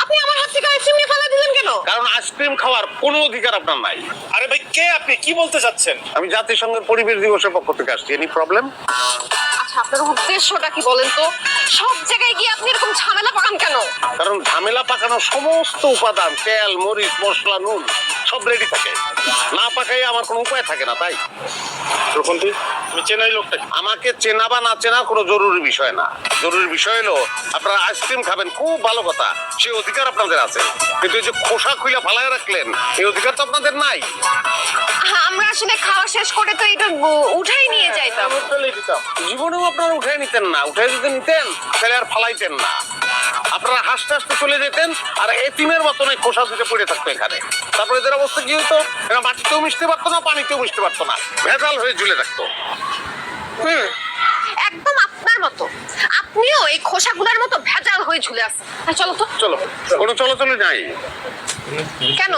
আপনি আমার হাত থেকে আইসক্রিম নিয়ে ফেলে দিলেন কেন? কারণ আইসক্রিম খাওয়ার কোনো অধিকার আপনার নাই। আরে ভাই, কে আপনি? কি বলতে চাচ্ছেন? আমি জাতিসংঘের পরিবেশ দিবসের পক্ষ থেকে আসছি। Any problem? আচ্ছা, আপনার উদ্দেশ্যটা কি বলেন তো? সব জায়গায় গিয়ে আপনি এরকম ঝামেলা পাকান কেন? কারণ ঝামেলা পাকানোর সমস্ত উপাদান, তেল, মরিচ, মশলা, নুন সব রেডি থাকে। না পাকাই আমার কোনো উপায় থাকে না। তাই প্রকন্তি, তুমি চেনাই লোকটা? আমাকে চেনা বা না চেনা কোনো জরুরি বিষয় না। জরুরি বিষয় হলো আপনারা আইসক্রিম খাবেন, খুব ভালো কথা, সেই অধিকার আপনাদের আছে। কিন্তু এই যে খোসা খুলে ফালায় রাখলেন, এই অধিকার তো আপনাদের নাই। আমরা আসলে খাওয়া শেষ করে তো এটা উঠাই নিয়ে যাইতাম। জীবনেও আপনারা উঠে নিতেন না। উঠে যদি নিতেন তাহলে আর ফালাইতেন না। আপনারা হাসতে হাসতে চলে যেতেন, আর এতিমের মতন এই খোসা দুটো পড়ে থাকতো এখানে। তারপরে এদের অবস্থা কি হতো? এরা মাটিতেও মিশতে পারতো না, পানিতেও মিশতে পারতো না, ভেজাল হয়ে ঝুলে থাকতো। একদম আপনার মতো। আপনিও এই খোসাগুলোর মতো ভেজাল হয়ে ঝুলে আছেন। চলো তো। চলো, কোনো চলো নাই। কেন?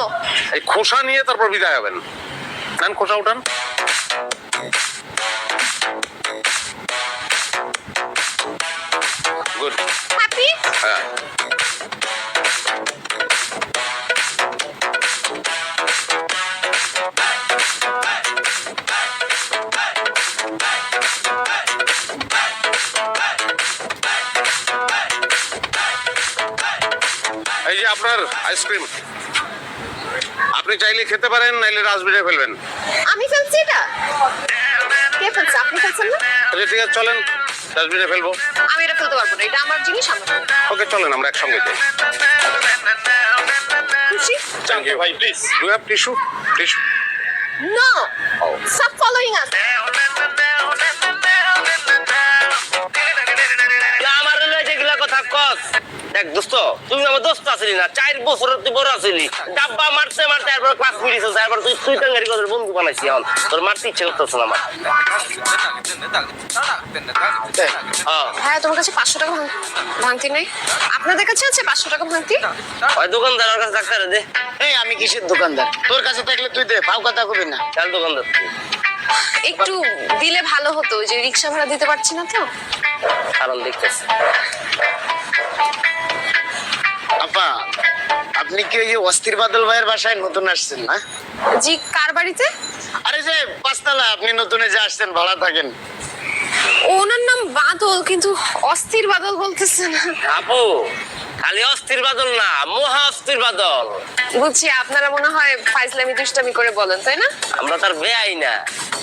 এই খোসা নিয়ে তারপর বিদায় হবেন। নেন খোসা উঠান। গুড। হ্যাপি? হ্যাঁ। এই যে আপনার আইসক্রিম, আপনি চাইলে খেতে পারেন, নাইলে ডাস্টবিনে ফেলবেন। আমি ফেলছি এটা? কে ফেলছে? আপনি ফেলছেন না? আচ্ছা ঠিক আছে, চলেন ডাস্টবিনে ফেলবো। আমি এটা ফেলতে পারবো না, এটা আমার জিনিস। আমার ওকে চলেন, আমরা একসঙ্গে যাই। খুশি? থ্যাংক ইউ ভাই, please do have tissue? Tissue? No, stop following us. আমার যেগুলা কথা কস, দেখ দোস্ত, তুমি আমার দোস্ত আসলি না, 4 বছর তুই বড় আসলি। ডাব্বা মারতে মারতে এরপর ক্লাস মিলিয়েছিস, এরপর তুই টাঙ্গারি করে বন্ধু বানাইছি। এখন তোর মারতে ইচ্ছে করতেছ না আমার। হ্যাঁ, তোমার কাছে 500 টাকা ভাঙতি নেই? আপনাদের কাছে আছে 500 টাকা ভাঙতি? ওই দোকানদারের কাছে ডাক্তার দে। এই আমি কিসের দোকানদার? তোর কাছে থাকলে তুই দে, পাও কথা কবি না। চাল দোকানদার একটু দিলে ভালো হতো, ওই যে রিক্সা ভাড়া দিতে পারছি না তো। কারণ দেখতেছি। আপা, আপনি কি ওই যে অস্থির বাদল ভাইয়ের বাসায় নতুন আসছেন না? জি, কার বাড়িতে? আরে যে 5 তলা, আপনি নতুনে যে আসছেন, ভাড়া থাকেন। ওনার নাম বাদল, কিন্তু অস্থির বাদল বলতেছেন। আপু, খালি অস্থির বাদল না, মহা অস্থির বাদল। বুঝছি, আপনারা মনে হয় ফাইজলামি দুষ্টামি করে বলেন, তাই না? আমরা তার বেআই না,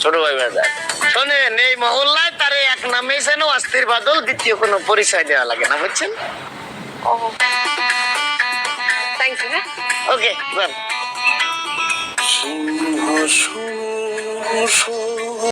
ছোট ভাই ব্রাদার। শোনেন, এই মহল্লায় তারে এক নামে যেন অস্থির বাদল, দ্বিতীয় কোনো পরিচয় দেওয়া লাগে না, বুঝছেন? ও, thank you. Okay, Shubho Shubho